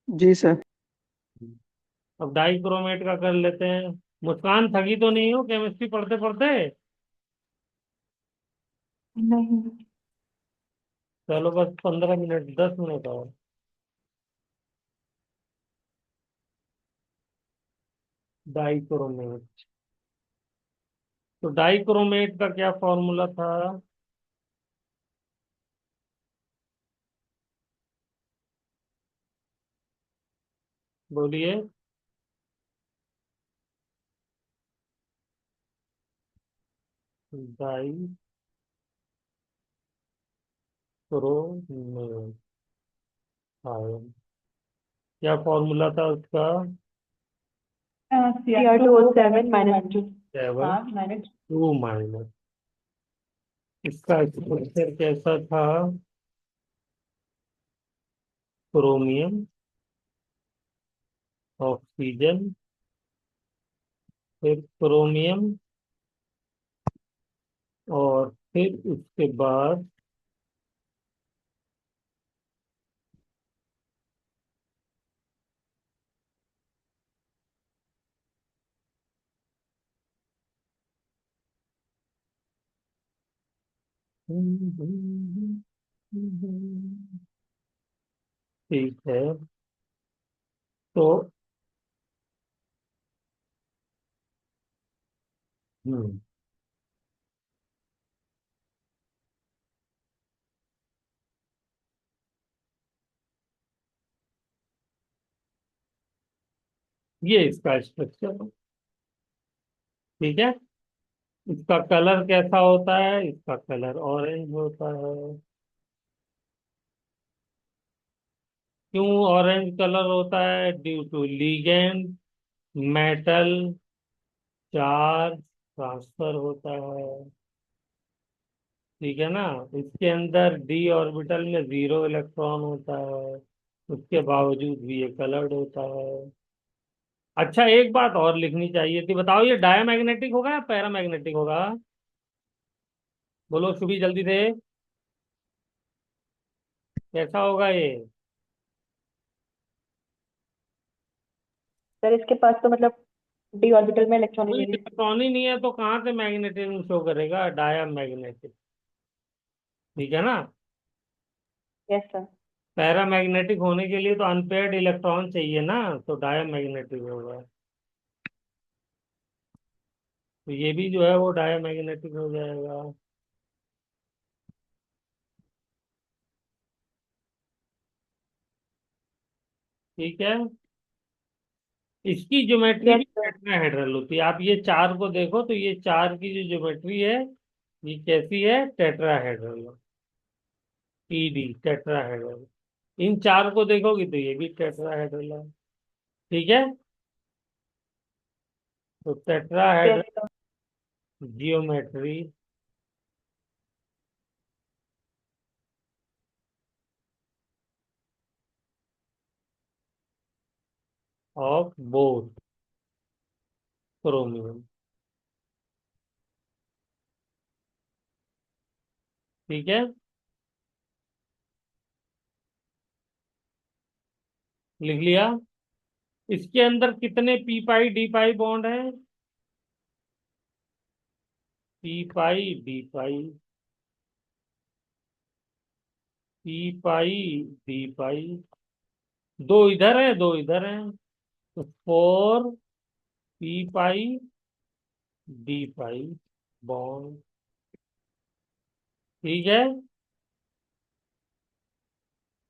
जी sir. अब dichromate का कर लेते हैं। मुस्कान थकी तो नहीं हो केमिस्ट्री पढ़ते पढ़ते? नहीं। चलो बस 15 मिनट, 10 मिनट और। डाइक्रोमेट। तो डाइक्रोमेट का क्या फॉर्मूला था? बोलिए। डाइक्रोमेट। क्या फॉर्मूला था उसका? Cr2O7 - 2। सेवन हाँ माइनस। Two minus. इसका स्ट्रक्चर कैसा था? क्रोमियम, ऑक्सीजन, फिर क्रोमियम, और फिर उसके बाद ठीक है। तो हम्म, ये इसका स्ट्रक्चर है। ठीक है। इसका कलर कैसा होता है? इसका कलर ऑरेंज होता है। क्यों ऑरेंज कलर होता है? Due to ligand, metal, charge transfer होता है। ठीक है ना। इसके अंदर डी ऑर्बिटल में 0 इलेक्ट्रॉन होता है, उसके बावजूद भी ये कलर्ड होता है। अच्छा, एक बात और लिखनी चाहिए थी। बताओ, ये डायमैग्नेटिक होगा या पैरामैग्नेटिक होगा? बोलो शुभी, जल्दी से। कैसा होगा ये? सर इसके पास तो मतलब डी ऑर्बिटल में इलेक्ट्रॉन ही कोई नहीं है। इलेक्ट्रॉन ही नहीं है तो कहाँ से मैग्नेटिज्म शो करेगा? डायमैग्नेटिक। ठीक है ना। Yes sir. पैरामैग्नेटिक होने के लिए तो अनपेयर्ड इलेक्ट्रॉन चाहिए ना, तो डायमैग्नेटिक होगा। तो ये भी जो है वो डायमैग्नेटिक हो जाएगा। ठीक है। इसकी ज्योमेट्री यस भी सर। टेट्राहेड्रल होती है। आप ये चार को देखो तो ये चार की जो ज्योमेट्री है, ये कैसी है? टेट्राहेड्रल। TD, tetrahedral. इन चार को देखोगे तो ये भी टेट्राहेड्रल है। ठीक है। तो tetrahedral yes sir. Geometry of both chromium. ठीक है। लिख लिया। इसके अंदर कितने पी पाई डी पाई बॉन्ड है? पी पाई डी पाई, पी पाई डी पाई। दो इधर है, दो इधर है। तो 4 पी पाई डी पाई बॉन्ड। ठीक है।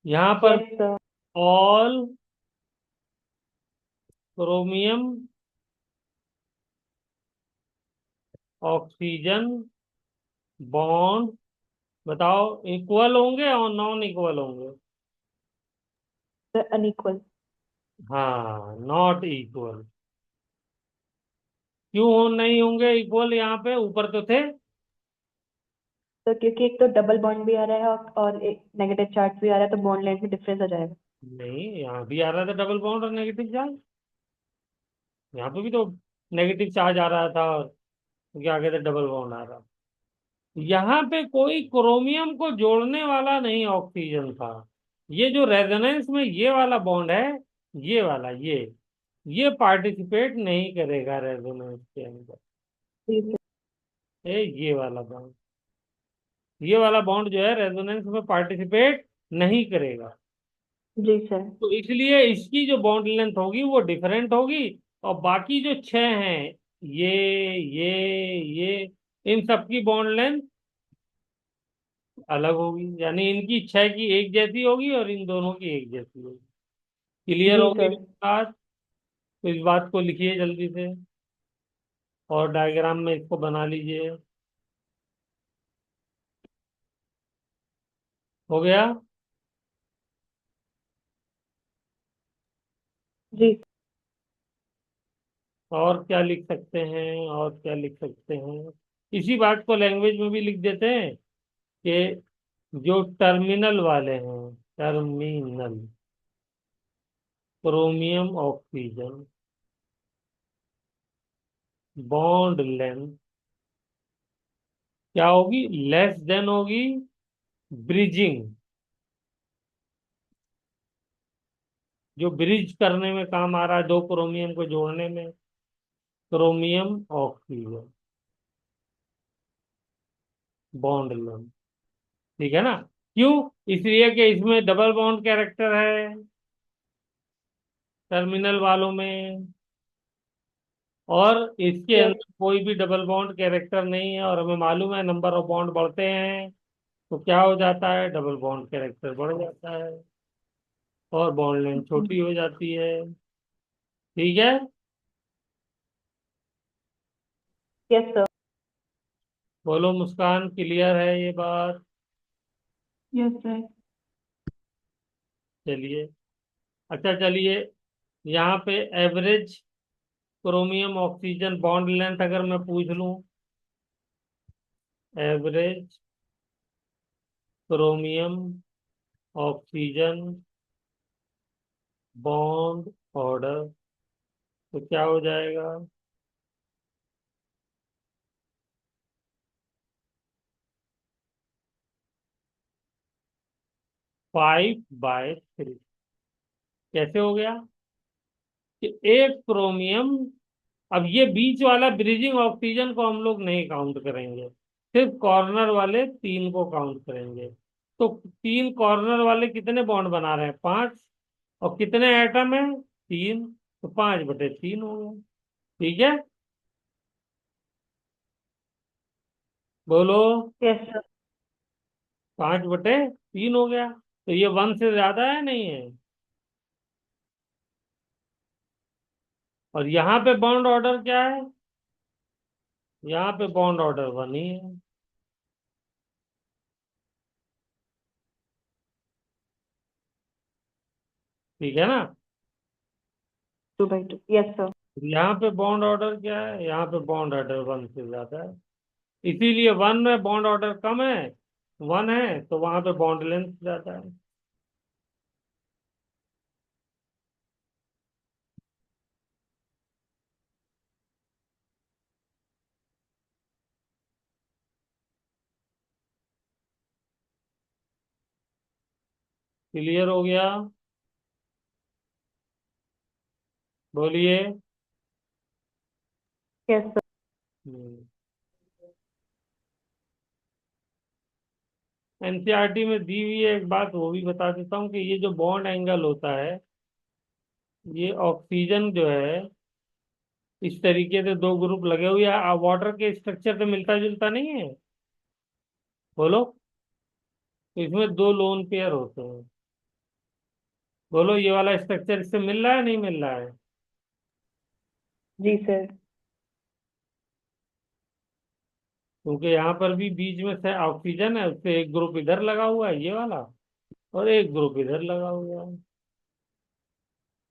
यहाँ पर yes sir. All chromium, oxygen bond, बताओ, इक्वल होंगे और नॉन इक्वल होंगे? Sir unequal. हाँ, नॉट इक्वल। क्यों नहीं होंगे इक्वल? यहाँ पे ऊपर तो थे। सर क्योंकि एक तो डबल बॉन्ड भी आ रहा है और एक नेगेटिव चार्ज भी आ रहा है तो बॉन्ड लेंथ में डिफरेंस आ जाएगा। नहीं, यहाँ भी आ रहा था डबल बॉन्ड और नेगेटिव चार्ज। यहाँ पे भी तो नेगेटिव चार्ज आ रहा था, और क्या कहते डबल बॉन्ड आ रहा। यहाँ पे कोई क्रोमियम को जोड़ने वाला नहीं ऑक्सीजन था। ये जो रेजोनेंस में ये वाला बॉन्ड है, ये वाला, ये पार्टिसिपेट नहीं करेगा रेजोनेंस के अंदर। जी सर। ये वाला बॉन्ड, ये वाला बॉन्ड जो है रेजोनेंस में पार्टिसिपेट नहीं करेगा। जी सर। तो इसलिए इसकी जो बॉन्ड लेंथ होगी वो डिफरेंट होगी। और बाकी जो छह हैं, ये ये ये इन सबकी बॉन्ड लेंथ अलग होगी, यानी इनकी छह की एक जैसी होगी और इन दोनों की एक जैसी होगी। क्लियर जी होगी सर। मेरी बात? तो इस बात को लिखिए जल्दी से, और डायग्राम में इसको बना लीजिए। हो गया? जी। और क्या लिख सकते हैं, और क्या लिख सकते हैं? इसी बात को लैंग्वेज में भी लिख देते हैं कि जो टर्मिनल वाले हैं, terminal chromium oxygen bond length क्या होगी? लेस देन होगी ब्रिजिंग, जो ब्रिज करने में काम आ रहा है दो क्रोमियम को जोड़ने में, क्रोमियम ऑक्सीजन बॉन्ड लेंथ। ठीक है ना? क्यों? इसलिए कि इसमें डबल बॉन्ड कैरेक्टर है टर्मिनल वालों में, और इसके यस। अंदर कोई भी डबल बॉन्ड कैरेक्टर नहीं है, और हमें मालूम है नंबर ऑफ बॉन्ड बढ़ते हैं तो क्या हो जाता है, डबल बॉन्ड कैरेक्टर बढ़ जाता है और बॉन्ड लेंथ छोटी हो जाती है। ठीक है? Yes sir. बोलो मुस्कान, क्लियर है ये बात? Yes sir. चलिए। अच्छा चलिए, यहाँ पे average chromium oxygen bond length अगर मैं पूछ लूं, average chromium oxygen bond order, तो क्या हो जाएगा? 5/3। कैसे हो गया? कि एक क्रोमियम, अब ये बीच वाला ब्रिजिंग ऑक्सीजन को हम लोग नहीं काउंट करेंगे, सिर्फ कॉर्नर वाले तीन को काउंट करेंगे। तो तीन कॉर्नर वाले कितने बॉन्ड बना रहे हैं? 5। और कितने एटम है? 3। तो 5/3 हो गए। ठीक है? बोलो। Yes sir. 5/3 हो गया। तो ये 1 से ज्यादा है, नहीं है? और यहाँ पे बॉन्ड ऑर्डर क्या है? यहाँ पे बॉन्ड ऑर्डर 1 ही है। ठीक है ना? 2/2। Yes sir. यहाँ पे बॉन्ड ऑर्डर क्या है? यहाँ पे बॉन्ड ऑर्डर 1 से ज्यादा है। इसीलिए 1 में बॉन्ड ऑर्डर कम है, 1 है तो वहां पे बॉन्ड लेंथ ज्यादा है। क्लियर हो गया? बोलिए। Yes sir. एनसीईआरटी में दी हुई है एक बात, वो भी बता देता हूँ कि ये जो बॉन्ड एंगल होता है, ये ऑक्सीजन जो है इस तरीके से दो ग्रुप लगे हुए हैं, वाटर के स्ट्रक्चर से मिलता जुलता नहीं है। बोलो। तो इसमें दो लोन पेयर होते हैं। बोलो, ये वाला स्ट्रक्चर इससे मिल रहा है, नहीं मिल रहा है? जी सर। क्योंकि यहाँ पर भी बीच में से ऑक्सीजन है, उससे एक ग्रुप इधर लगा हुआ है, ये वाला, और एक ग्रुप इधर लगा हुआ है।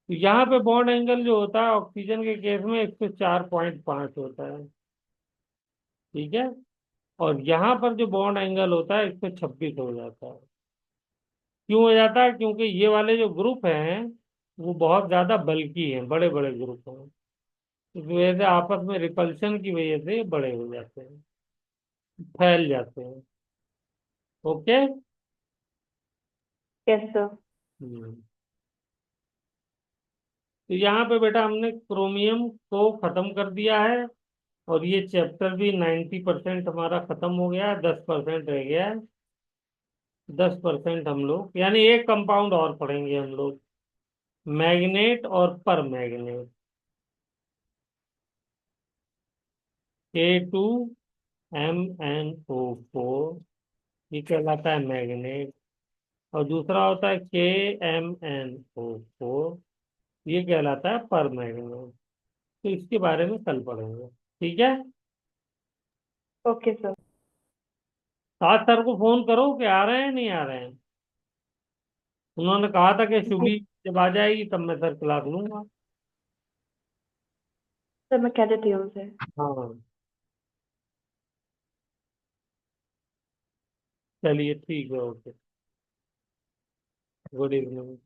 तो यहाँ पे बॉन्ड एंगल जो होता है ऑक्सीजन के केस में 104.5 होता है। ठीक है? और यहाँ पर जो बॉन्ड एंगल होता है 126 हो जाता है। क्यों हो जाता है? क्योंकि ये वाले जो ग्रुप हैं वो बहुत ज्यादा बल्की हैं, बड़े बड़े ग्रुप हैं। इस वजह से आपस में रिपल्शन की वजह से ये बड़े हो जाते हैं, फैल जाते हैं। ओके? Yes sir. हम्म। तो यहाँ पे बेटा हमने क्रोमियम को खत्म कर दिया है, और ये चैप्टर भी 90% हमारा खत्म हो गया है, 10% रह गया है। 10% हम लोग यानी एक कंपाउंड और पढ़ेंगे हम लोग, मैग्नेट और पर मैग्नेट। K2MnO4, ये कहलाता है मैग्नेट। और दूसरा होता है KMnO4, ये कहलाता है पर मैग्नेट। तो इसके बारे में कल पढ़ेंगे, ठीक है। Okay sir. साथ सर को फोन करो कि आ रहे हैं नहीं आ रहे हैं। उन्होंने कहा था कि जी शुभी जब आ जाएगी तब मैं सर क्लास लूंगा। सर, मैं कह देती हूँ उसे। हाँ, चलिए ठीक है, ओके। Good evening.